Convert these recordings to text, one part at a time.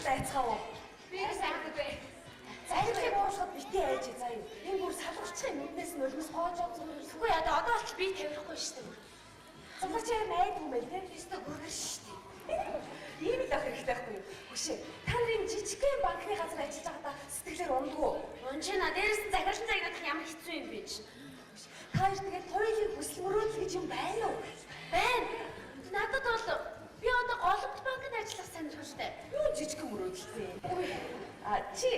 айцгаав. Би сайдаггүй. Захирлыг уушгаад битээ айж заяа. Энэ бүр салгуулчихын нүднээс нь өлмөс гоожоо зүгээр. Үгүй одоо ч би тавихгүй шүү дээ. Цогц чи найд юм байна те? Өстө бүргэр шүү дээ. Ийм л ах хэрэгтэй байхгүй юу? Хүшээ. Та нарын жижигхэн банкны газар ажиллаж байгаадаа сэтгэлээр ундгүй. Унжина дээрээс нь захирлын цагнаад ямар хэцүү юм бэ чи. Та хоёр тэгээд хоёулын хүсэл мөрөөдөл гэж юм байна уу? Байна. Надад бол би одоо голомт банкнд ажиллах сонирхолтой. Юу жижигхэн мөрөөдөлтэй. Чи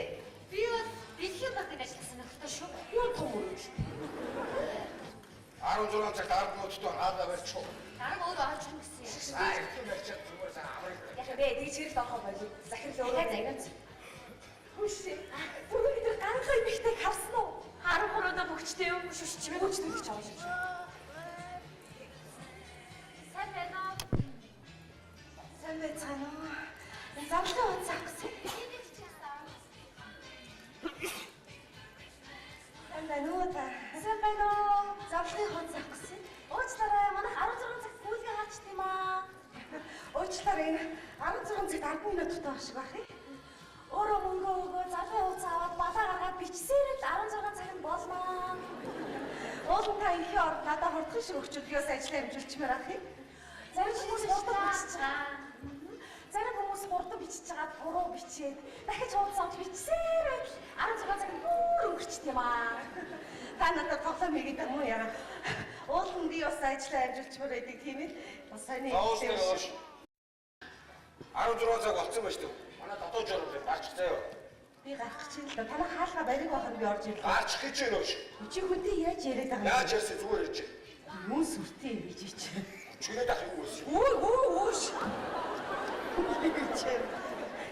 би бол дэлхийн банкнд ажиллах сонирхолтой шүү. Юу том мөрөөдөл. 16 цагт ард модтой хаалга барьчих. Дараа өөр олж юм гэсэн юм. Их барьчих зүгээр сайн аврах. Яг бэ тэгж хэрэг доохоо болов. Захирал өөрөө загнаац. Хүшээ. Түрүүний ганцхан бихтэй харсан уу? 13-аа бүгчтэй юм шүү чимээ Бүгчтэй гэж авах шүү. Сайн байна уу? Сайн байна уу? Завлаа уцаах гэсэн. Сайн байна уу та? Сайн байна уу? Завлын уцаах гэсэн. Уучлаарай, манайх 16 цагт гүйлгээ хаачихд юм аа. Уучлаарай, 16 цагт 10 минут тутаа шиг байх юм. Өөрөө мөнгө өгөө, завлын уцаа аваад балаа гаргаад бичсээр л 16 цаг нь болноо. Уулын та инхий орд надад хурдхан шиг өчөлгөөс ажиллаа хэмжүүлчмээр ах юм. Зарим хүмүүс хурдан бичиж байгаа. Зарим хүмүүс хурдан бичиж байгаа буруу бичээд дахиж хуудсанд бичсээр л 16 цаг бүр өнгөрчт юм аа. Та надад тоглоом хийгээд юм уу яа. Уулын би бас ажиллаа хэмжүүлчмээр байдаг тийм ээ. Бас сайн нэг. 16 цаг болцсон ба шүү дээ. Манай дотоод журам гарч заяа. Би гарах чинь л да. Танаа хаалга бариг байхад би орж ирлээ. Гарч гэж байна уу? Чи хүнтэй яаж яриад байгаа юм? Яаж ярьсан зүгээр ярьж. Юун сүртэй юм гэж чи. Чүлээд ах юу вэ? Өөш.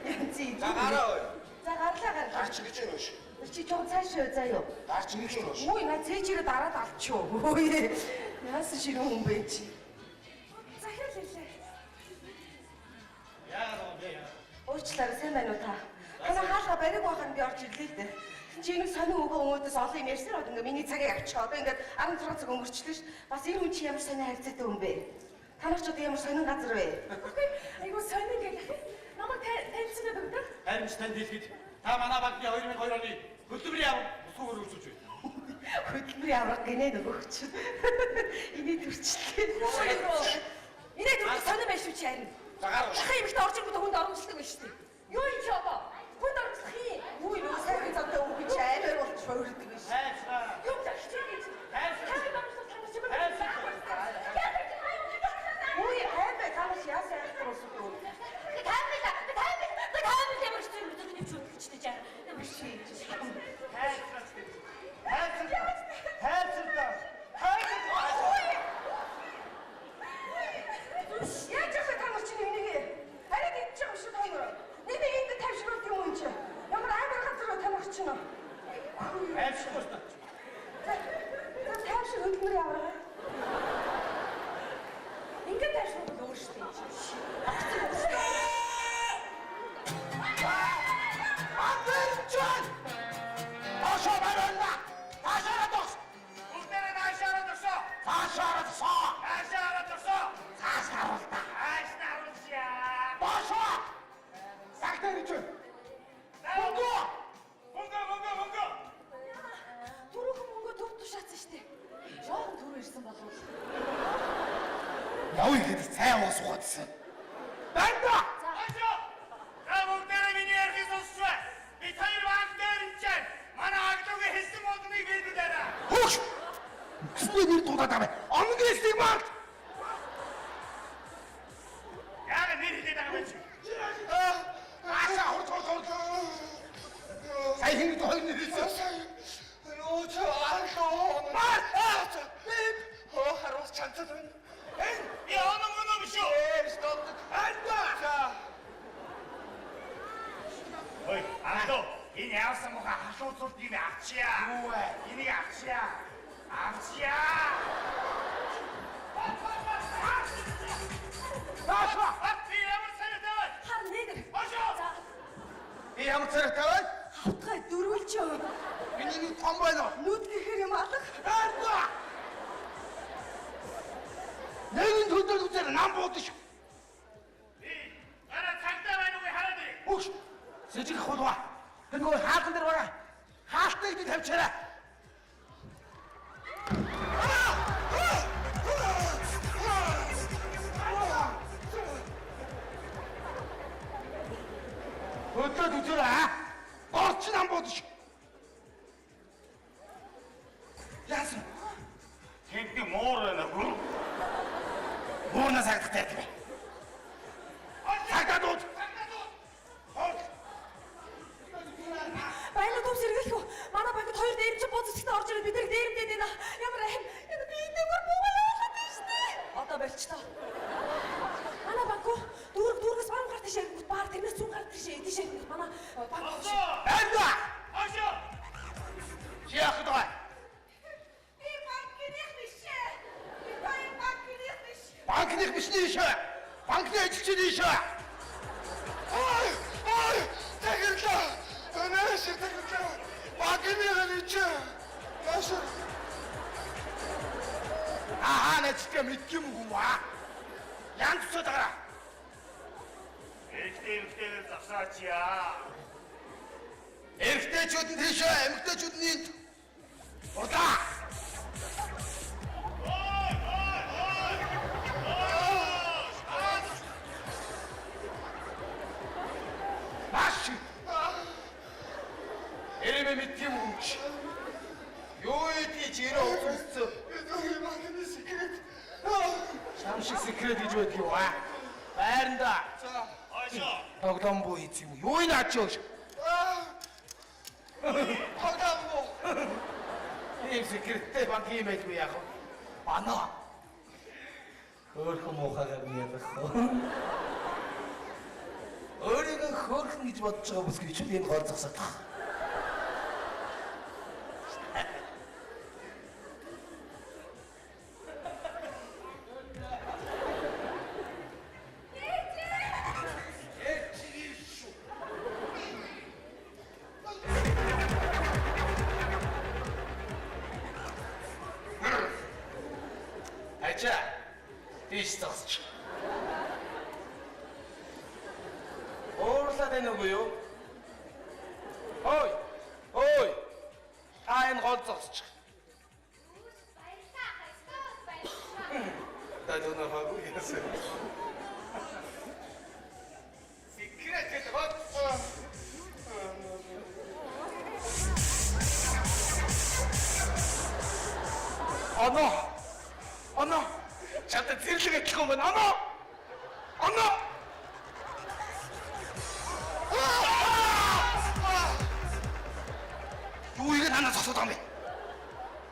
Янзи. За гараа ой. За гарлаа гар. Гарч гэж байна уу? Чи жоо цаашаа заяа. Гарч гэж байна уу? Үй наа цээжирээ дараад алчуу. Ой. Яасан шиг юм бэ чи? Захирал хэлээ. Яа яа. Уучлаарай сайн байна уу та? Танаа хаалга бариг байхад би орж ирлээ л дээ. Чи нэг сонин өгөө өөдөөс олон юм ярьсан бол ингээ миний цагийг авчих. Одоо ингээд 16 цаг өнгөрчлөө ш. Бас энэ хүн чи ямар сонин хайрцаатай хүн бэ? Танах ч одоо ямар сонин газар вэ? Айгуу сонин гэх юм. Намайг танилцсан байдаг да? Харин ч танд хэлэхэд та манай банкны 2002 оны хөдөлмөрийн авраг сүүгээр үргэлжлүүлж байна. Хөдөлмөрийн авраг гинэ нөгөөч. Эний төрчлээ. Эний төрч сонин байх шүү чи харин. За гараа. Дахин юмхт орж ирэнгүүт хүнд оромжлдог байна шүү дээ. Юу юм чи одоо? Хүнд оромжлох юм. Юу юм сайн замтай үг чи амар болж хөөрдөг байна шүү. Хайцгаа. Юу гэж чи гэж. Хайр оромжлох танаас юм. Үй хайр танаас яасан яах вэ? Таймер ямар ч юм бидний чөлөөчтэй жаа. Ямар ч юм. Яаж яах вэ танаас чи нэг. Харин идэж байгаа шүү таймер. Нэг ингэ тавьшруулт юм уу чи? Ямар амар газар танах чинь. Хайцгаа. За тавьшил хөдөлмөр яваа. Ингээд тавьшруулт өөр шүү дээ. Атtention! Ашаа барайна. Ашаа дос. Бүгдээрээ наашаараа дурсоо. Ашаа дос. Наашаараа дурсоо. Ашаа дос. Аашнаарусяа. Башаа. Сагтэрч. Мөнгө. Түрүүхэн мөнгө төв тушаацсан шүү дээ. Жохон түрүү ирсэн болов. Яв ихэд сайн уус ухаадсан. Банда. Ашаа. Бүгдээрээ миний ярих сонсоо. Би таяр банк дээр инчээ. Манай агдруугийн хэлсэн модныг хэлдээрээ. Хөөш. Эсвэл нэр дуудаад байгаа. Онгрэсийг мар. Яагаад нэр хэлээд байгаа юм чи? Ашаа хурд. Сая хинг хоёр нэр хэлсэн. Өөч аалгаа. Мар. Харуус чанцад байна. Би оноо биш үү? Стоп. Банда. Ой, андо. Энэ яасан мохо хашууцуулт юм авчиа. Юу вэ? Энийг авчиа. Авчиа. Ашаа. Би ямар санаатай вэ? Хар нэг. Ашаа. За Би ямар царайтай вэ? хавтгай дөрвөлчөө. Миний нэг том байна уу? Нүд гэхэр юм алах. Банда. Нэгэн төдөл үзэр нам буудаж. Би арай цагтаа байна уу хараад. Хөөш. Муунаас хагдах тайрт бай. Хагдаад. Баялаг төв сэргэлгүй. Манай банкд 2 дээрэмчин бууз зэгтээ орж ирээд бид нар дээрэмдээд байна. Ямар аим. Энэ би энэгээр муугаа явуулаад байна шүү дээ. Одоо болчихлоо. Манай банк дүүргээс баам гар тийшээ гүт баар тэрнээс зүүн гар тийшээ манай банк. Айда. Ашаа. Яахдаа. Би банкных биш. Би банкных биш. Банкных биш нээшээ. Банкны ажилчин нээшээ. Ой, тэгэлээ. Өнөөс тэгэлээ. Багны гарич. Яаш. Nächste mit dem Humor. Янз цод гараа. Эрэгтэй засаачаа. Эрэгтэйчүүд нь тийшээ, эмэгтэйчүүд нь энд. Удаа. Маш. Эрэмэ mit dem Humor. Юу идэж ирээ үзсэн. Энэ багны секрет. Шамшиг секрет гэж байдаг юу аа? Байранда. Ашаа. Тоглоом буу хийх юм. Юу энэ ачаач? Хагаммо. Ийм секреттэй банк юм байлгүй яах вэ? Бана. Хөөрхөн муухагаар яах вэ? Өөрийгөө хөөрхөн гэж бодож байгаа бүсгүй чи энд гол зогсоод байгаа. Тийш зогсч. Уурлаад байна уу юу? Ой. Ой. Та энэ гол зогсч. Баярлалаа. Баярлалаа. Та дөрөв хаагүй яасан. Секрет гэдэг бод. Оно. Чамд зэрлэг адилхан байна. Оно. Юу ингэ танаас зогсоод байгаа юм бэ?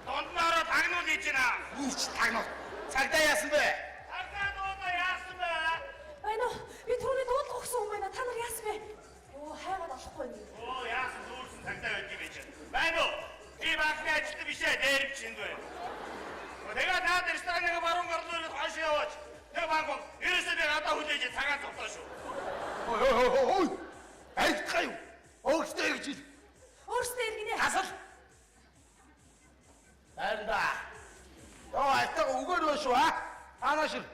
Донднороо тагнуул хийж байна. Юу ч тагнуул. Цагдаа яасан бэ? Цагдаа дуудаа яасан бэ? Байна уу? Би түрүүний дуудлага өгсөн юм байна. Та нар яасан бэ? Оо, хайгаад олохгүй юм. Оо яасан дүүрсэн цагдаа байд юм байж. Байна уу? Би банкны ажилтан биш ээ, дээрэмчинд байна. Тэгээд наад рестораныг баруун гарлуулаад хойш яваач. Тэг банк ерөөсөө би гадаа хүлээж цагаан цогтоо шүү. Ой. Айдгаа юу? Өөртөө гэж хэл. Өөрсдөө иргэнэ. Асал. Байранда. Оо, айтаа үгээр бай шүү аа. Анаашир.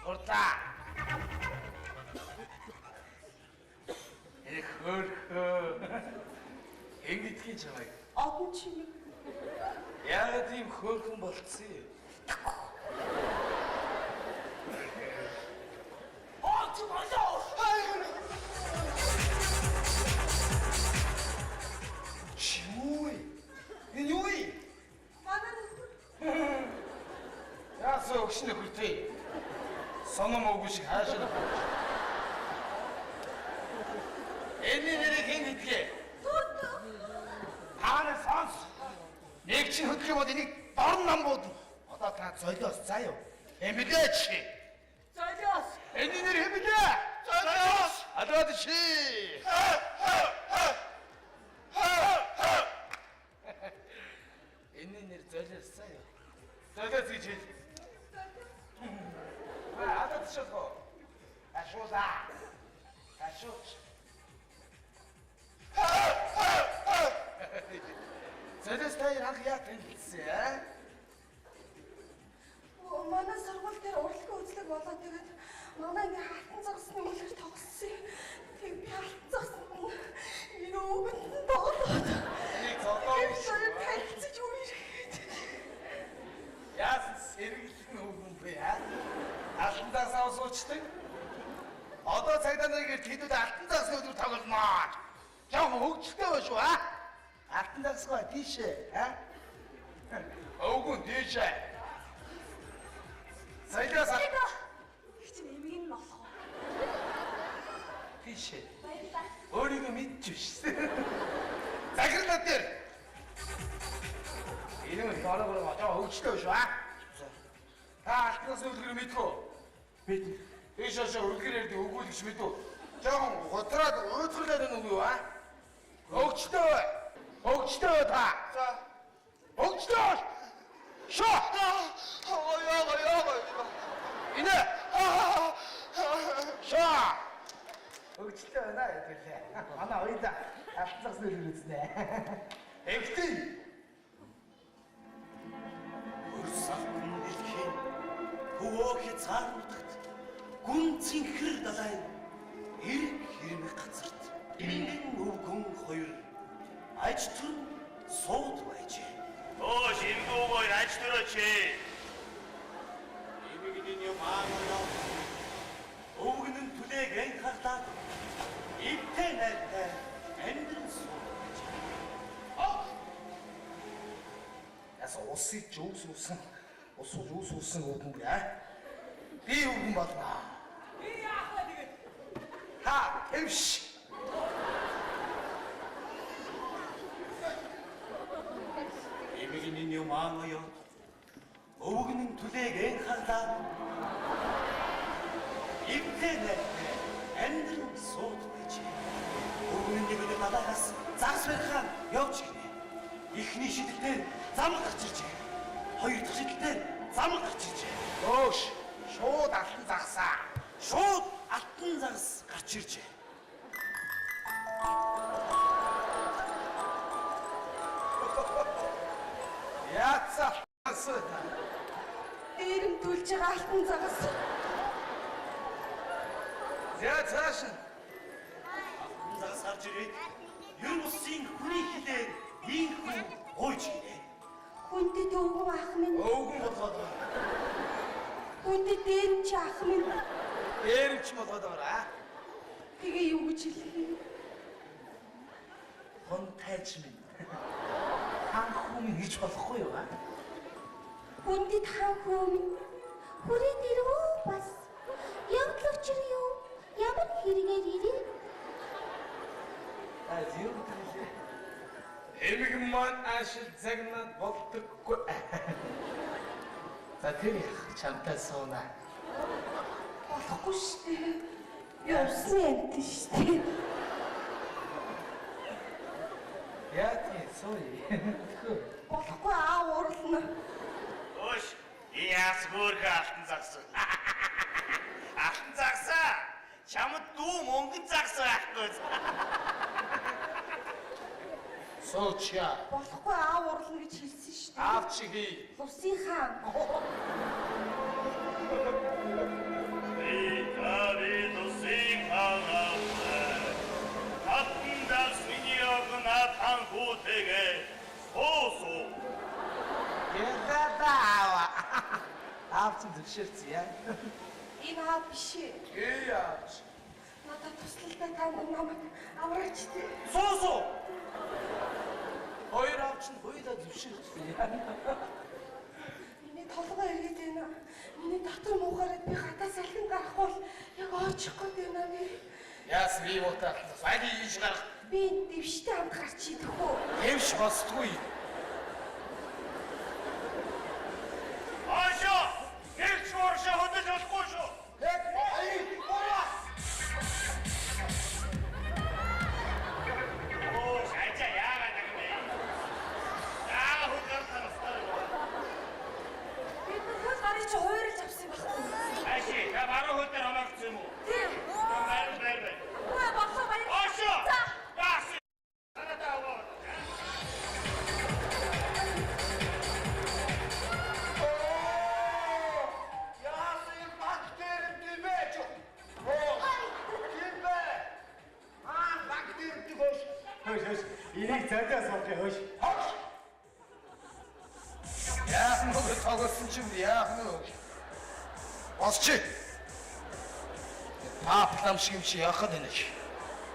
Урдаа. Эх хөрхөө. Ингэдгийн чамайг. Одон чимэг. Яагаад ийм хөөрхөн болцсон юм? Оо, чимээ. Чимээ. Энэ юу юм? Манай Яасан өгшнө хүртээ. Соном өггүй шиг хаашаа. Энэ нэрийг хэн гэдгээ? Хаана сонс? Нэг чинь хөдлөх юм бол энийг дорн нам бууд. Одоо та золиос заа юу? Эмбэлээч. золиос. Энэ нэр хэмбэлээ. Золиос. Адаад чи. Энэ нэр золиос заа юу? Золиос гэж хэл. Адаад шоко. Ашуула. Ашууч. Золиос та яах яа тэнцээ аа? Манай сургууль дээр урлагийн үзлэг болоод тэгээд манай ингээ хатан загсны үлгэр тоглосон юм. Тэг би хатан загсан. Энэ өгөнд тоглоод. Энийг зодоо Тэр танилцж үерхэд. Яасан сэргэлэн өгөн бэ аа? Алтан засаа суучдаг. Одоо цагдаа нарыг тэдүүд алтан засны өдөр тоглоно. Жаа хөгжөлтэй ба шүү аа? Алтан засгаа тийшээ аа? Өгөн тийшээ. Саялаас Чи нэмийг нь болох уу? тийш. Баярлалаа. Өөрийгөө мэдчихвш. Захирлаа дээр. Энэ дараагаар жоо хөвчтэй шүү аа. Та алтнаас үлгэр мэдвэ? Мэднэ. Тийш шашаа үлгэр ярьдаг өгүүлэгч мэдвэ? Жохон готраад өөдрөлээд байна уу юу аа? Хөвчтэй. Хөвчтэй та. За. Хөвчтэй. Шоо. Яа. Инэ. Шоо. Хөвчтэй байна гэрлээ. Манай хоёроо алтнаас үлгэр үзнэ. Эвтэй. Өрсөлдөн дэлхийн хөвөө хязгаарлагдагт гүн цэнхэр далайн эрг хэрмэг газарт бингэн өвгөн хоёр аж түн сууд байжээ. Оо шингүүгээр аж төрөөч. Эмэгний юм аамаа өвгөнөн түлээг энхарлаад ивтэй найртай амьдран сууд байжээ. Яса усыг жүүс uuсан. Усууд юус uuсан өвгөн бэ аа? Би өвгөн болно. Би яах вэ тэгээд? Ха, эвш. Эмэгний юм аамаа өвгөнөн түлээг энхарлаад ивтэй найртай амьдран сууд байжээ. Өвгөнөн нэг далаагаас загас барихаар явж гинэ. Эхний шидэлээр зам гарч иржээ. Хоёр дахь шидэлээр зам гарч иржээ. Дөөш. Шууд алтан загсаа. Шууд алтан загас гарч иржээ. Яацаа. Дээрэм түлж байгаа алтан загас. За цааш. Алтан загас гарч ирээд ер бусын хүний хилээр ийхүү гойж гинэ. Хүндэт өвгөн ах минь. Өвгөн болгоод байна. Хүндэт дээрэм чи ах минь. Дээрч болгоод байна. Тэгээ юу гэж хэлэх? Хон тайч минь. Хан хүн гэж болохгүй юу аа? Хүндэт хаан хөө минь. Хүрээ дэрвөө бас. Явдлавчир юу? Ямар хэрэгээр ирээ? Азиу тэлээ. Эмэг маань ашиг загнаад болдоггүй. За тэр яах чамтай сууна. Болохгүй шүү дээ. Явсан юмт шүү дээ. Яа тий сууя. Болохгүй аа уурлна. Өөш, яас хөөрхөн алтан загс. Алтан загсаа. Чамд дүү мөнгөн загс байхгүй. Суучя. Болохгүй аа уурлна гэж хэлсэн шүү дээ. Аавч хий. Лусын хаан. Яа аавч зөвшөөрсөн яа. Энэ аа биш ээ. Яач. Надад туслалтай та намайг авраач дээ. Суу. Хоёр аавч нь хоёулаа зөвшөөрсөн яа. Миний толгой ирээд байна. Миний дотор муухаараад би гадаа салхин гарах бол яг ойчих гээд байна би. Яас би утаа файли хийж гарах. Би дэвштэй хамт гарч идэх үү? Хэмш босдгүй. Ошо! Нэг чууршаа хөдөлж болохгүй шүү. Оо, шайчаа яагаад юм бэ? Яагаад хөдөлж танастай юу? Би хөл гарыг чи хуурилж авсан байхгүй. Аши, та баруун хөл дээр хамаарсан юм уу? Тийм. Баяр. Үгүй болоо баяр. Ошо! За. Яас! Танаа аваа. Яасын бактери димэж. Кимбэ? Бактери димэж. Хөөш. Энийг цаадаас авах хөөш. Яах нь вэ тоглосон чинь яах нь вэ? Босч. Паплам шиг юм чи яхад байна чи.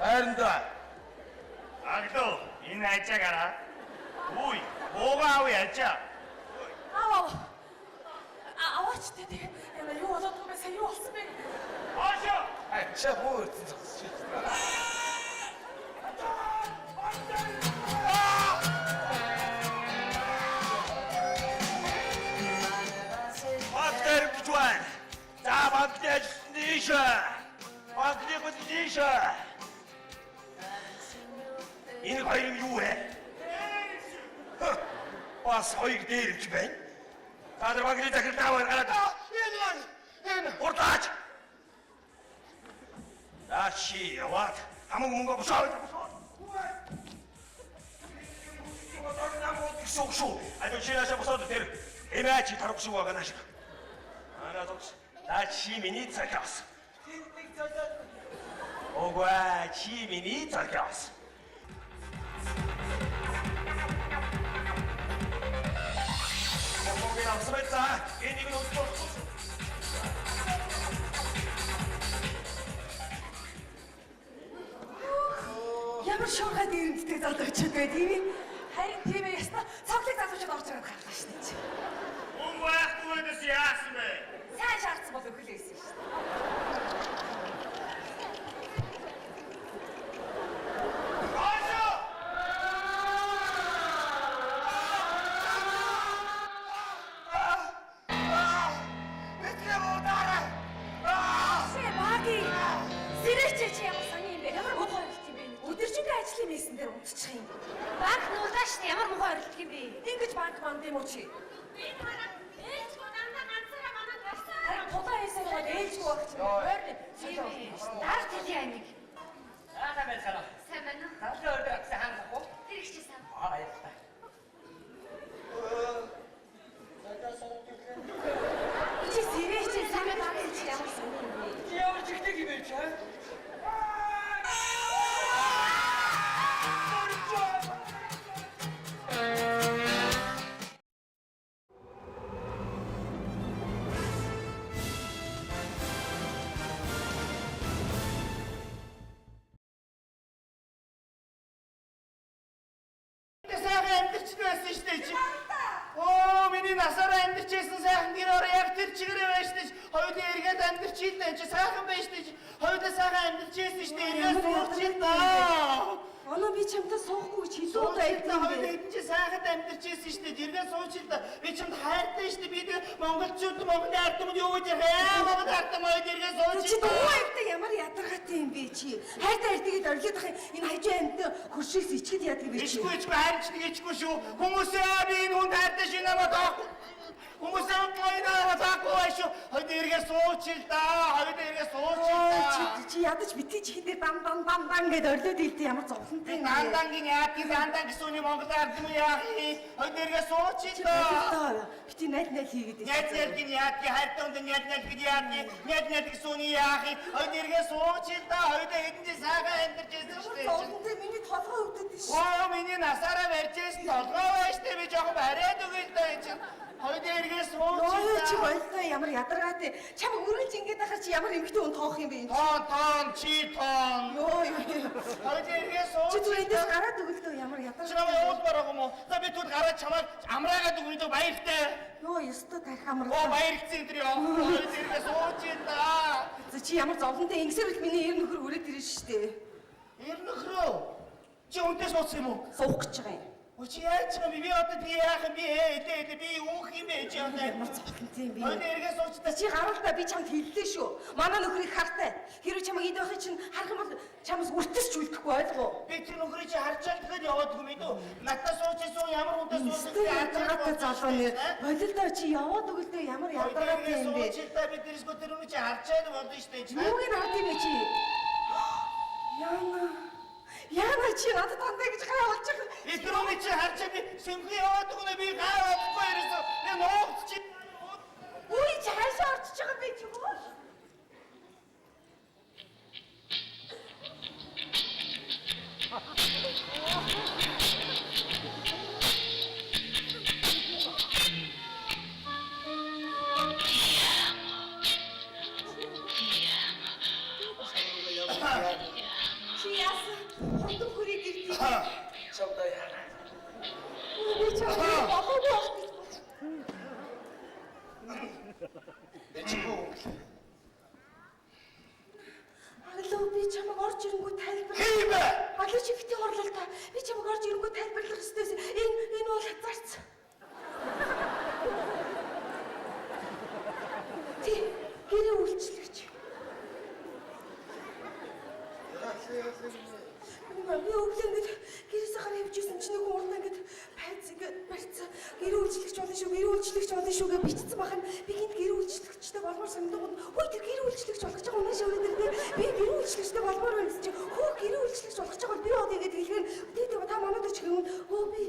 Байранда. Аглоо, энэ ажааг хараа. Үй, буугаа авъя ажаа. Аваа. Аваач. ч тэгээ. Яна юу болоод байгаа бэ? Сайн юу болсон бэ? Хоошоо. Ачаа бүр зогсож байна. Бактер гэж байна. За бактер ниша. Бактер ниша. Энэ хоёр юу вэ? Бас хоёр дээрч байна. Та бактер захир тавар гараад. Энэ уртаач. Даши яваад хамаг мөнгө босоод. Согшоо. 아주 지나서 벗어도 될 애매하지 다룩수가 가나시다. 하나도 나 시민이 잘겼어. 오과 시민이 잘겼어. 거기 남서했다. 애니가 너무 Ямар шуурхай дээрэмдтэй залгачд бай тийм ээ. Харин тийм ээ яста цогцлог залгачд орж ирээд гарлаа шүү дээ. Хүн байхгүй дэс яасан бэ? Сайн шаардсан бол өглөөсөн шүү дээ. Хоошоо. Шээ баги. Сэрээч чи ямар сони юм бэ? Ямар мохоо хэлт юм бэ? Өдөржингөө ажлын мессен дээр унтчих юм. Банк нуулааш ямар мохоо орилдог юм бэ? Ингэж банк манд юм уу чи? Би хараа ээж гоо дандаа ганцаараа манад гарсан. Харин тулаа хийсэн бол ээлжгүй байх чинь. Ойрны. Тийм ээ. Даар тэлийн амиг. Яахаа байцгаа. Сайн байна уу? Хаалга өрдөө гэсэн хаанах уу? Тэр их чи сайн. Баярлалаа. Чи сэрээч сайн баги чи ямар сони юм бэ? Ямар чигтэй юм бэ чи? Сайхан амьдч байсан шүү дээ чи. Оо миний насаараа амьдч байсан сайхан гэр ороо яг тэр чигээрээ байж шүү дээ. Хоёулаа эргээд амьдч хийлээ чи сайхан байж шүү дээ. Хоёулаа сайхан амьдч байсан шүү дээ. Эргээд сууч юм даа. Оноо би чамтай суухгүй чи илүү Сууч байдаг юм хоёулаа бэ? эдэн чи сайхан амьдч байсан шүү дээ. Эргээд сууч л даа. Би чамд хайртай шүү дээ. Би тэр монголчууд Монгол ардмууд юу гэж яа Монгол ардмууд эргээд сууч. Чи дуу явдаг ямар ядаргатай юм бэ чи? Хайртай хайртайг орлоод ах энэ хажуу амьд хуршигс ичгэд яадаг юм бэ чи? Ичгүй харин ч нэг ичгүй шүү. Хүмүүсээ би энэ хүн хайртай шинэ намайг таахгүй. Хүмүүсээ энэ таахгүй шүү. Хойд эргээ сууч л да. Хойд эргээ сууч л да. Чи ядаж битгий чихэн дээр дан гэд орлоод илтээ ямар зовлонтой юм бэ? Дандангийн яа тийм дандан гэсэн үний Монгол ард юм яах юм? Хойд эргээ сууч л да. Бити найд хийгээд Няд гин яад ки хайртай хүн няд гэж яад ки няд гэсэн үний яах юм? Хойд эргээ сууч л да. Хойд хэдэн чи сайхан амьдарч байсан шүү дээ. зовлонтой миний толгой өвдөд шүү. Оо миний насаараа барьж байсан толгой байж тээ би жоохон бариад өгөл дөө чинь. Хойд эргээ сууч л Йоо чи да. болтой ямар ядаргаатай. Чам үргэлж ингэж ахаар чи ямар эмхтэй хүн тоох юм бэ? Тон чи тон. Йоо. Хойд эргээ Чи сууч. зүгээр эндээс гараад өгөлтөө ямар Чамаа ядаргаатай. уулбар байгаа юм уу? За би тут гараад чамаа амраагаад өгнө баяртай. Йоо ёстой тарих Оо амраа. баярцэн тэр яа. Хойд эргээ сууч л да. Чи ямар зовлонтой ингэсэрэл миний эр нөхөр үрээд ирэн штэ. Эр нөхрөө. Чи үнтэй суусан юм уу? Суух гэж байгаа юм. Оо чи яаж чам би одоо би яах юм би ээ би үх юм бэ чи одоо. Ямар зовлонтой юм бэ? Хойд эргээ суучтай. Чи гаралтай би чамд хэллээ шүү. Манай нөхрийг хартай. Хэрвээ чамайг эд байхыг чинь харах юм бол чамаас үртэсч үлдэхгүй ойлгоо. Би тэр нөхрийг чи харчаад тэгээд яваад хүм ээ дөө. Надад суучсан ямар үнтэй суучсан. Өстой ядаргаатай залуу нэр. Болилдоо чи яваад өгөлдөө ямар ядаргаатай юм бэ? Суучтай би тэрсгөө тэр үнэ чи харчаад бодно штэ чи. Юуг нь авд юм бэ чи? Яна чи надад тандаа гэж хаалж байгаа. Тэр үнэ чи харчаад би сэнхи яваад өгнө би гайвахгүй ерөөсөө. Би нууц чи. Үгүй чи хаашаа орчиж байгаа бэ чи юу? Чи яасан? Хондог хүрээд ирдий. Чамдаа яа. Би чамд бахаа бахаа гэж. орж ирэнгүүт тайлбарлах ёстойс. Энэ бол хязгаарч. Тий, гэрээ үйлчлэгч. Би өглөө ингэж гэрээсээ гараа явжсэн чинь нэг урд ингэж пайц ингэж барьцаа гэрээ үйлчлэгч болно шүү гэж бичсэн бахад би гинт гэрээ үйлчлэгчтэй болмоор санагдаад хөөе тэр гэрээ үйлчлэгч болгож байгаа унаа шавраад тэр би гэрээ үйлчлэгчтэй болмоор байна гэж хөө гэрээ үйлчлэгч болгож байгаа би одоо ингэж хэлэхээр тэгээ та манайд ч гэмэн өө би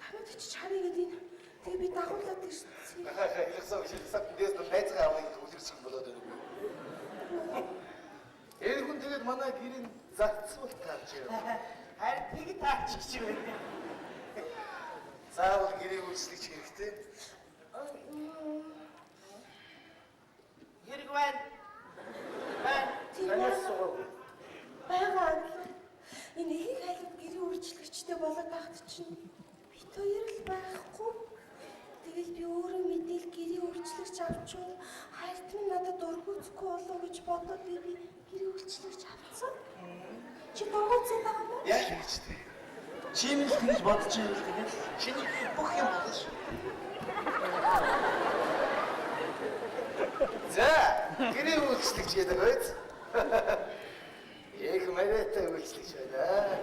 танад ч чарыг гэдэг энэ тэгээ би дагуулад ирсэн. Хэлсэн дэс найзгаа авах үлэрсэх болоод байна. Энэ хүн тэгээд манай гэрийн загцуул таарч яваа. Харин тэг таач гэж байна. Заавал гэрээ үйлчлэгч хэрэгтэй. Хэрэг байна. Танаас суугаа. Бага. Энэ их хайлт гэрээ үйлчлэгчтэй болоод тахт чинь бит хоёр л байхгүй. Тэгэл би өөрөө мэдээл гэрээ үйлчлэгч авчвал хайрт минь надад дургуцгүй болов гэж бодоод би гэрээ үйлчлэгч авцсан. Чи дургуцсан байгаа мó? Яг гэж тий. Чиний л тэгж бодож байгаа л тэгээд чиний бүх юм болно шүү. За, гэрээ үйлчлэгч гэдэг байц. Их мэрэтэй үйлчлэгч байна.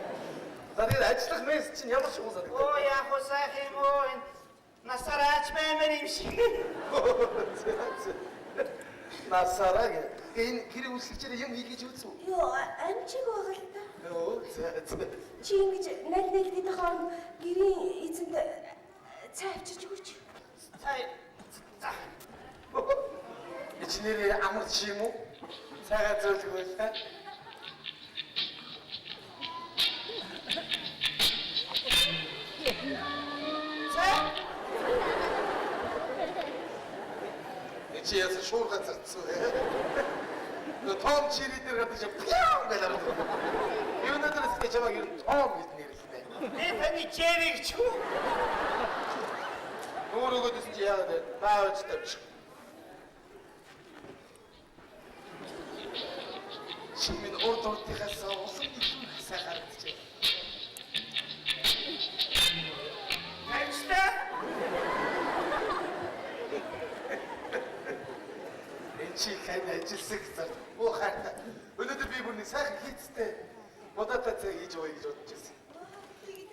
За тэгээд ажиллах месс чинь ямар шиг усаад. Оо яах вэ сайхан юм уу? Насараач баймар юм шиг. Насараа гэх. Энэ гэрээ үйлчлэгчээр юм хийлгэж үзсэн үү? Йоо, амжиг байгаа л та. Оо, за. Чи ингэж нэлээд хооронд гэрийн эзэнд цай авчирч өгөөч. Цай. За. Ичнэр амар чи юм уу? Цагаа зөөлөх байлаа. Чи яасан шуурга зарцсан ээ. Том чири дээр гадаж пяу гэлээ. Юу надаас гэж чамаа юу том гэж нэрлээ. Би таны чири гэж юу? Нуурыгоо дэсэн чи яагаад вэ? Баавч тавьчих. Шинэ урд урдынхаас усан сайн харагдчихэ. Хайчтай. Чи хэн ажилласаг зар. Оо хайртай. Өнөөдөр би бүр нэг сайхан хийцтэй бодоотой цай хийж өгье гэж бодож байсан.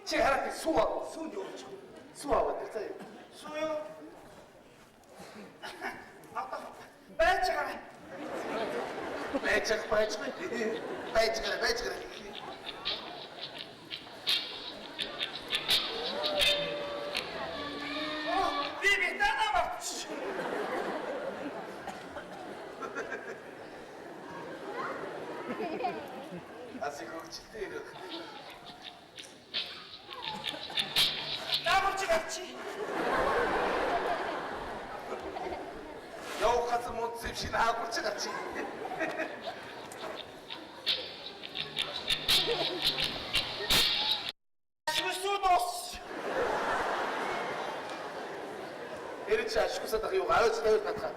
Чи хараад сүүнд явуулж. Сүү аваад тэр цай. Суу юу? Ата. Бачгаа. Байжгаа. Оо, би танамарч. Асыг хөгжөлтэй ирэх. Намарч гачи. Явах хацар мод зэвшин хаагурч байгаа чи. Шүсүдос. Эрч ашгусаад ах юу гавж тавьж надхаа.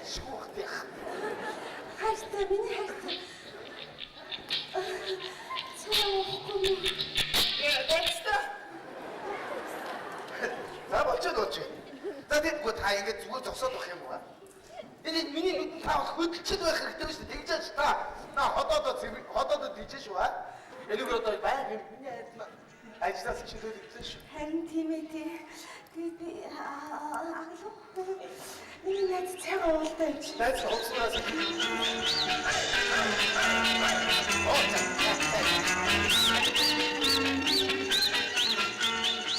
Ашгуухт яах. Хайртай миний хайртай. Цай уухгүй. Дэвста. За болчиход. За тэгэхгүй та ингэж зүгээр зогсоод байх юм уу? Энэ миний нүдэн таавал хөдөлчөд байх хэрэгтэй шүү дээ. Тэгж яаж та ходоодод тийж шүү аа. Энэгээр одоо байг миний ажлаас чөлөөлсөн шүү. Харин тийм ээ тий. Тэгээд би аглуу. Миний найз цай уултай юм чи. Найз хоцроос.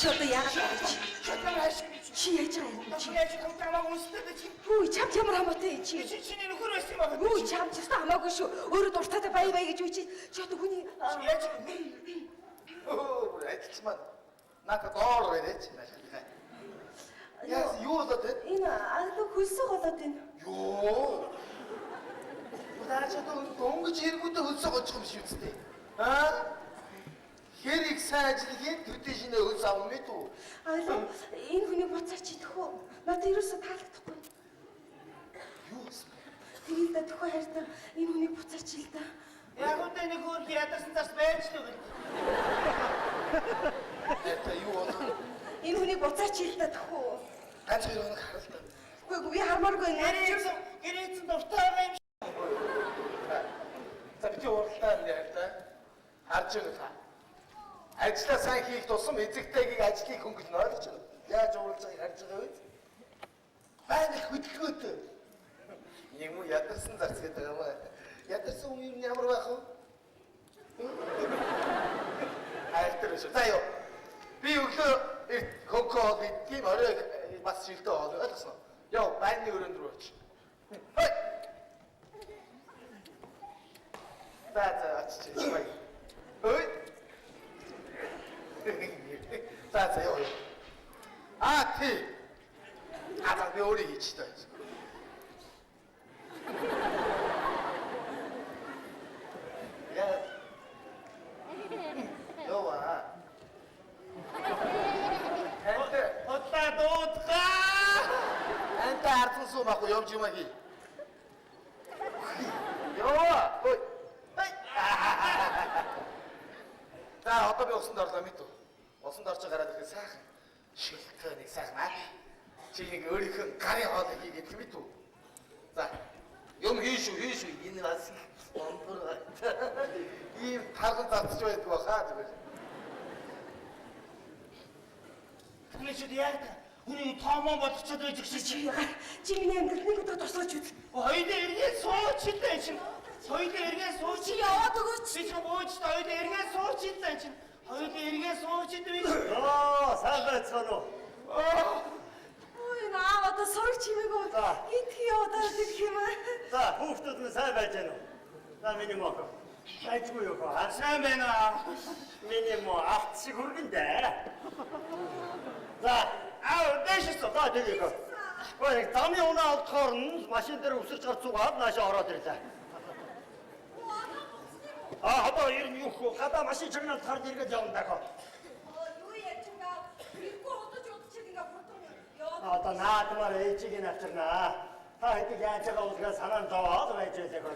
Чото яагаад гэж? Чатамаш. Чи яаж байгаа юм чи? Яаж хамтаа унсдаг чи? Хүү чам чамар хамаатай чи. Чиний нөхөр байсан юм байна. Хүү чам ч гэсэн хамаагүй шүү. Өөрөө дуртайтай бай гэж үчи. Чото хүний Яаж Оо, ажлчмаа. Наака доор байраач. Яс юу болоод вэ? энэ аглуу хөлсөг болоод байна. Юу? Удаа ч дөнгөж хэрэгүүдээ хөлсөг очих юм шиг үстэй. Аа? Хэрэг сайн ажиллахын төдий шинэ хөлс авах мэт үү? Аглуу энэ хүний буцаач идэх үү? Надад ерөөсө таалагдахгүй. Юу вэ? Тэгээд да төхөө хайртай энэ хүнийг буцаач ил да. Яг үндэ нэг өөр ядарсан цаас байж л үгүй. Та юу болов? Энэ хүний буцаач хийлдэ төхөө. Ганц хоёр хоног харалтаа. Үгүй би хармааргүй Гэрээсэн дуртай байгаа юм. За би уралдаа нэр та. Харж байгаа та. Ажлаа сайн хийх тусам эзэгтэйгийг ажлыг хөнгөлнө ойлгож байна. Яаж уулзж байгааг харж байгаа үед. Байна хөдөлгөөтэй. Юм уу ядарсан зарц гэдэг юм аа. Ядарсан юм ямар байх вэ? Айхтар шүү. За ёо. Би өглөө хөнгөө тийм орой бас шилдэ хоол ойлгосноо. Яа, байны өрөөнд рүү очиж. Хой. За очиж бай. Хой. За ёо. Тий. Би өөрийг хийчихсэн. Яа. Ёа. Хотлаа дуутгаа. Анта ардсан суу махгүй явж юм аа хий. Ёо. Хой. За одоо би усанд орлоо мэд үү. Усанд орж гараад ирэхэд сайхан шилтэй нэг сайхан аа. Чи нэг өөрийнхөө гарын хоолыг хийгээд мэд үү. За юм хийшүү. Энэ бас онтор. Ийм тарган зарцж байдгүй хаа зүгээр. Түнэчүүд яг хүний тоомоо бодчиход байж гişи. Чи миний амьдрал нэг удаа тусгаж үз. Хоёулаа эргээд сууч хэлсэн чинь. Хоёулаа эргээд сууч. Чи яваад өгөөч. Би ч ууч хоёулаа эргээд сууч хэлсэн чинь. Хоёулаа эргээд сууч хэлсэн. Сайн байцгаана уу? Ой наа одоо сурч чимээгөө. Гитхи яваад ирэх юм аа. За, хүүхдүүд минь сайн байж гэнэ үү? За, миний мох. Хайчгүй юу хаа? Сайн байна. Миний мох авт шиг хүргэндэ. За, дэшээс одоо дэгийг. Ой, тамны унаа олдохоор нь машин дээр өсөрч гарцуугаад наашаа ороод ирлээ. Одоо ер нь юу хөө гадаа машин чигнэл тард иргээд явна даа. Юу яаж байгаа? Ирэхгүй удаж удчих ингээ хурдан яваад. Одоо наадмаар ээжийг нь авчирнаа. Та хэдийг яаж байгаа усгаа санаанд зовоод байж байгаа.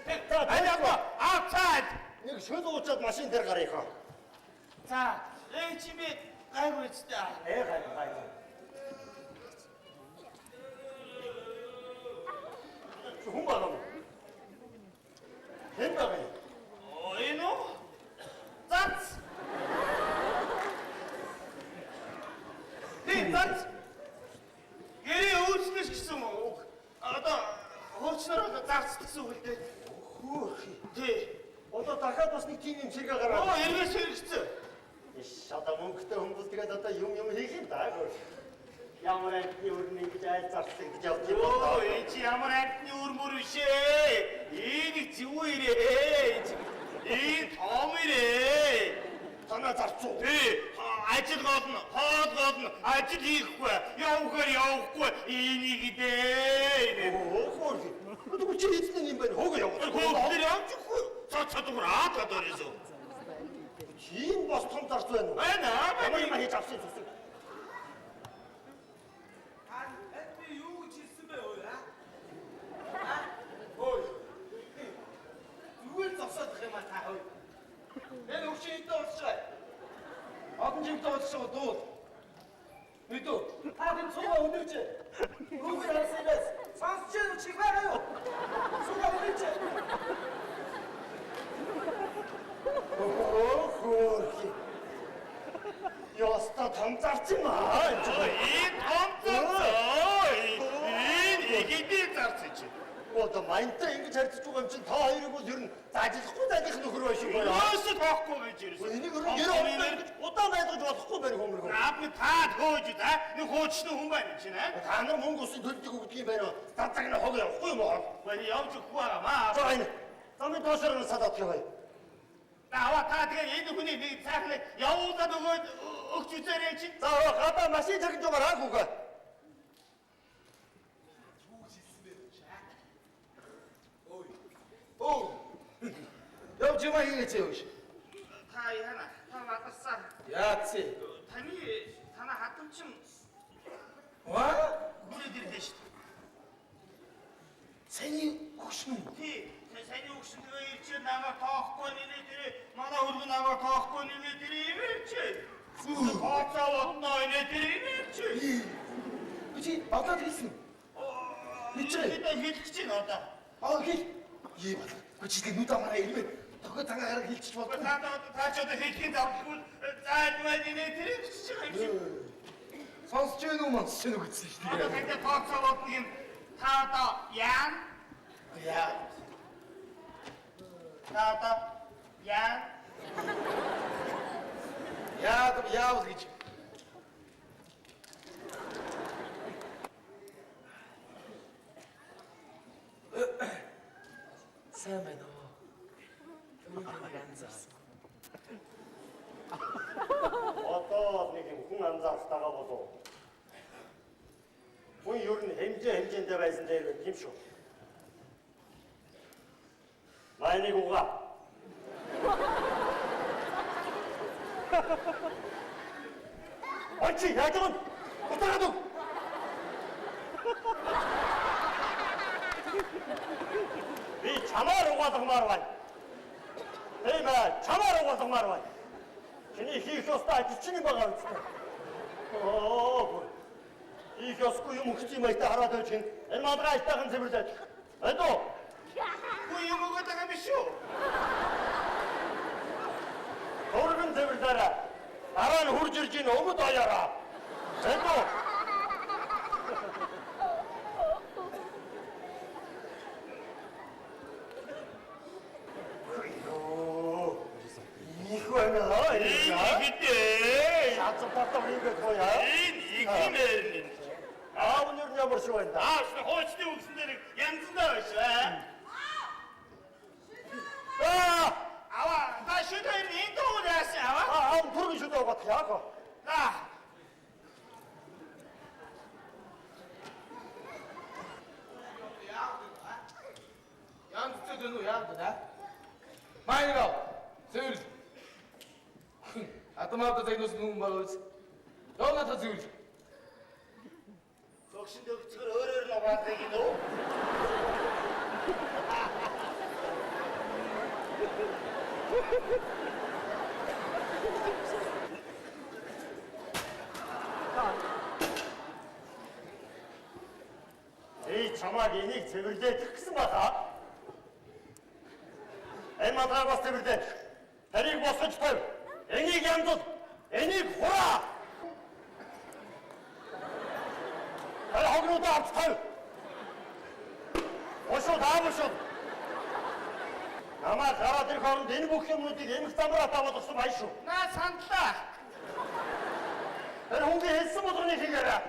Би танд аяр. Аяга outside. Нэг шөл уучаад машин дээр гарах. За, чимээ гайгүй үстэй. Гай. Хүн байна уу? Хэн байна? Энэ үү? Зац. Зац. Гэрээ үүснэж гэсэн үг. Одоо хуучнаар зарцдагсан үг л дээ. Хөөх. Тий. Одоо дахиад бас нэг тийм юм сэргээ гараад. Эргээс хэрэгцээ. Иш одоо мөнгөтэй хүмүүс тэгээд одоо юм хийх юм даа. Ямар амтны өрнө ингэж айл зарцдаг гэж явж Оо, чи ямар амтны өрмөр вишээ. Энийг зүв ирээ. Энэ том ирээ. танаа зарцуу. Тий. Ажил голно, хоол голно, ажил хийхгүй, явахгүй, энийг дээ. Хөөх. Өдөр чи эзэн юм байна. Хөөгөө явах. Хөөхдөр явчихгүй. Цацад ураад гадаарээсөө. Чийн бос том зарц байна уу? Байна. Ямар юм хийж авсан зүсэг. Энэ өгчийн хэдэн урсч байгаа. Одон жимтэй урсч байгаа дуу. Мэдүү. Та энэ цугаа өнөрч. Рүүгээ харсан байс. Сонсч чиг байгаа юу? Цугаа өнөрч. Хөөх. Яста том зарц юм аа. Энэ том зарц. Энэ игэдий зарц чи. Одоо мантай ингэж харьцаж байгаа юм чинь та хоёрыг бол ер нь ажиллахгүй найдах нөхөр байх юм байна. Юусоо тоохгүй байж ирсэн. Энийг ер нь удаан байдгаж болохгүй байх юм байна. Апны таад хөөж та нэг хуучны хүн байна чи нэ. Та нар мөнгө усын төлдөг өгдөг юм байна. Цацаг нь хог явахгүй юм аа. Бани явж өгөхгүй байгаа За маа. энэ. Замын доошор нь садаад яваа. Аваа та тэгээ энэ хүний нэг цаахны явуулаад өгөөд өгч үзээрэй чи. За гадаа машин цагж байгаа хаагүй. Оо. Явж юм хийгээч юм ш. Та яана. Та матарсан. Яац. Танаа хатамчин Ва? бүрээд ирлээ шүү дээ. Саний хөшмөн. Тий. Сайн юу өгсөн тэгээ ирж намайг тоохгүй нэлээ дэрээ манай хөргөн намайг тоохгүй нэлээ дэрээ имэрч. Тооцоо одноо нэлээ дэрээ имэрч. Чи одоо хэлсэн. Хэдэ хэлчих чинь одоо. Хэл. Ий бол. Чи тэг нүд амаараа ирмэ. Тохоо цагаараа хэлчих болов. Та ч одоо хэлхийн завгүй зайлмаа нэлээ дэрээ бичиж байгаа юм шиг. Сонсч гэнэ үү сонсч гэнэ үү гэсэн шүү Одоо дээ. тэгтээ тооцоо одны юм та одоо яан. Яа. Та одоо яан. Яа гэж. Сайн байна уу? Одоо нэг юм хүн анзаарч байгаа болов. Хүн ер нь хэмжээндээ байсан дээр юм шүү. Майныг угаа. Ачи яаж юм? Утаагаад уу? Би чамаар угаалгамаар байна. Тийм ээ, чамаар угаалгамаар байна. Чиний хийх ёстой ажил чинь байгаа үстэй. Их ёсгүй юм өгсөн мэт хараад байж гин. Энэ мадгаалтайхан цэвэрлээд. Эдо. Хүү юм өгöd байгаа юм шүү. Хөргөн цэвэрлээрээ. Дараа нь хурж ирж ийн өмд аяараа. Эдо. Их байна. Ихтэй. Шатцалтаа хийгээд гоёа. Энэ ихнэр. Аавнэр ямар шүү байна. Хоочны үгсэн дээр янзтай байж аа. Ава, та шүдээр энэ дуу яасан ава? Аав түргэн шүдээ угаах яах вэ? Яан зүтээд өнөө яа гэдэг. Майнгаа. Зөвл. Атамаата зэгнос нүм багс. Донната зөвл. Зогшин дөгцгөр өөрөөр нь угаадаг юм уу? Чамааг энийг цэвэрлээд гэсэн баха. Энэ мадрагаас цэвэрлээд тэрийг босгож тавь. Энийг янзал. Энийг хураа. Тэр хогнуудаа авч тавь. Бошууд аавшууд. Намаа гараад ирэх оронд энэ бүх юмнуудыг эмх замраа тавуулсан байна шүү. Наа сандлаа. Тэр хүнгийн хэлсэн болгоны хийгээрээ.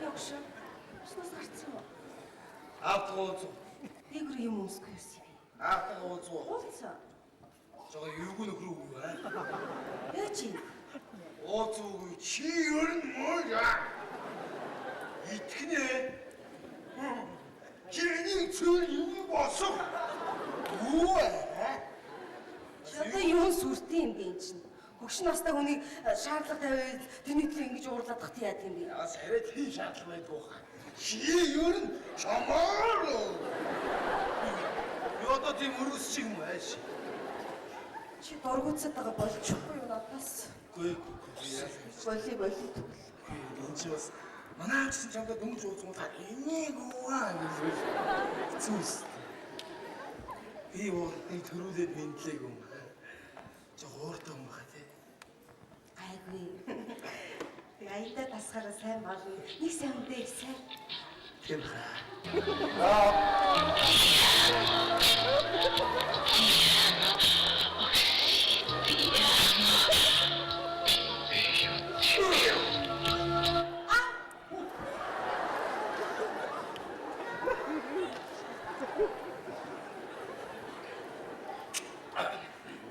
Яагш. Уснаас гарцсан уу? Автгооц. Нэгэр юм өмсөхгүй юусэн би. Автгооц. Уулцсан. Жоо юуг нөхрөө үү аа? Яа чи? Ооцоо чи ер нь муу яа. Итгэнэ. Чиний цөл юм босоо. Юу аа? Одоо юу сүртэй юм бэ энэ чинь? Хөгш настай хүнийг шаардлага тавиад тэрний төлөө ингэж уурлаадах тий яа гэм бэ? Яа сарай тийм шаардлага байдгүй хаа. Чи ер нь чамаар. Ёдо тийм өрөөс чиг юм ааш. Чи дургуцаад байгаа болчихгүй юу надаас? Гүй. Боли тэгвэл. Энэ ч бас манай гэсэн чамд дөнгөж ууцсан та энийг уу гэж зүс. Би уурлыг төрүүлээд бинтлэг юм. Жоо ууртай юм байна тий. Айгүй. Аяда тасгараа сайн болно. Нэг сайн үдээ сайн. Тийм хаа.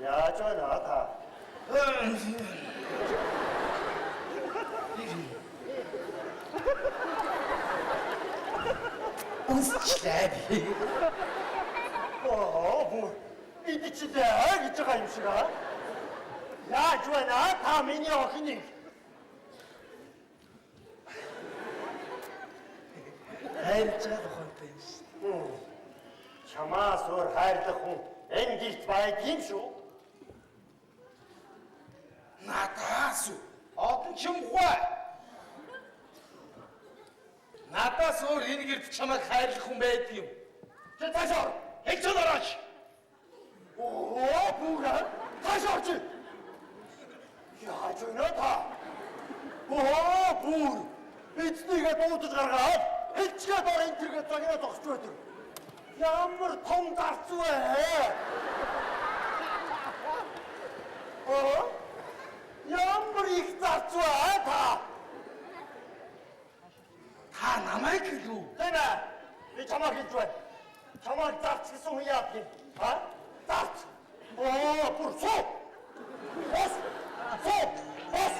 Яаж байна та? Унсчлаа би. Идчихлээ гэж байгаа юм шиг аа. Яаж байна та миний охиныг? хайрлаж байгаа тухайтай юм шүү. Чамаас өөр хайрлах хүн энэ гэрт байдгийн шүү. Надаас уу? Одон чимгүй. Надаас өөр энэ гэрт чамайг хайрлах хүн байдаг юм. Чи таашаа хэлж орооч. Оо бүгэн таашаач. Яаж өнөө та? Оо бүр эцнийгээ дуудаж гаргаад хэлчгээд орон тэргээ загнаа зогсч байдаг. Ямар том зарц вэ? Оо ямар их зарц вэ та? Та намайг гэлүү. Тэна би чамайг хэлж байна. Чамайг зарц гэсэн хүн яах юм? А? Зарц. Оо бүр суу. Бос. Суу. Бос.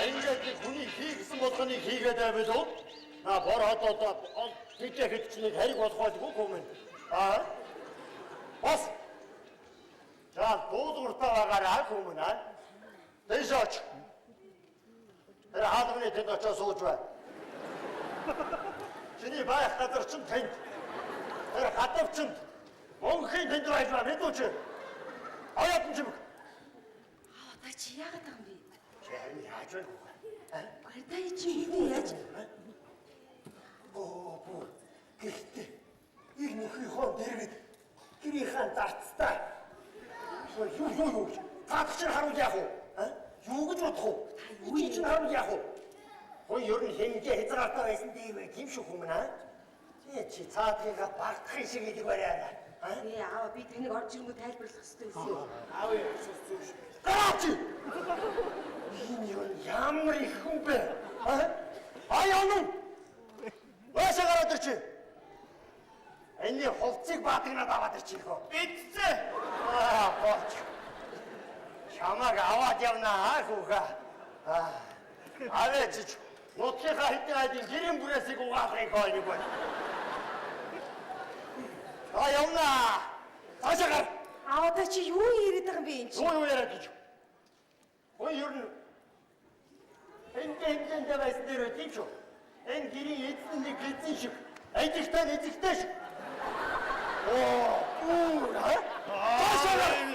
Ингээд хүний хийгсэн болгоныг хийгээд байвал уу? На бор одоо тийчээ чинь хэрэг болох байлгүй юм. Аа? Бас. За дуудуртаа байгаараа хүмүүс аа. Дэшооч. Тэр хаалганы тэнд очиж сууж бай. Чиний байх газар чинь тэнд. Тэр хатавчинд монхийн тэнд байж байгаа мэдүүч. Аяад юм чимэг. Та чи яагаад байгаа юм бэ? Чи яаж вэ? Та чи юу яаж? Оо боо. Гэхдээ их нөхий хон дэргэд гэрийнхэн зарцтай. Юу. Та чинь харуул яах вэ? Юу гэж бодох вэ? Юу чинь харуул яах вэ? Хой ер нь хэмжээ хязгаартаа байсан тийм шүү хүмүүс аа. Чи цаадгийга бартахын шиг идэг бариана. Аава би таныг орж ирэнгүү тайлбарлах хэрэгтэй байсан. Аав яа зүг. Гараач! Энэ ямар их хүн бэ? Аяан! Баашаа гараад ирч. Эний хувцсыг баатгнаад аваад ирчих хөө. Битцээ. Бооч. Чамаг аваад явнаа хүүхэ. Аваач. Нутгийнхаа хэдэн айдын гэрэн бүрээсийг угаалгыг хойно байна. Явнаа. Цаашаа гар. Аава та чи юу яриад байгаа юм бэ энэ чи? Юу яриад гэж. Ой ер нь энэ дэвэс дээр тийм шүү. Энэ гэрийн эзэн нэг эзэн шиг. Эзэгтэй шиг. Оо, таашаа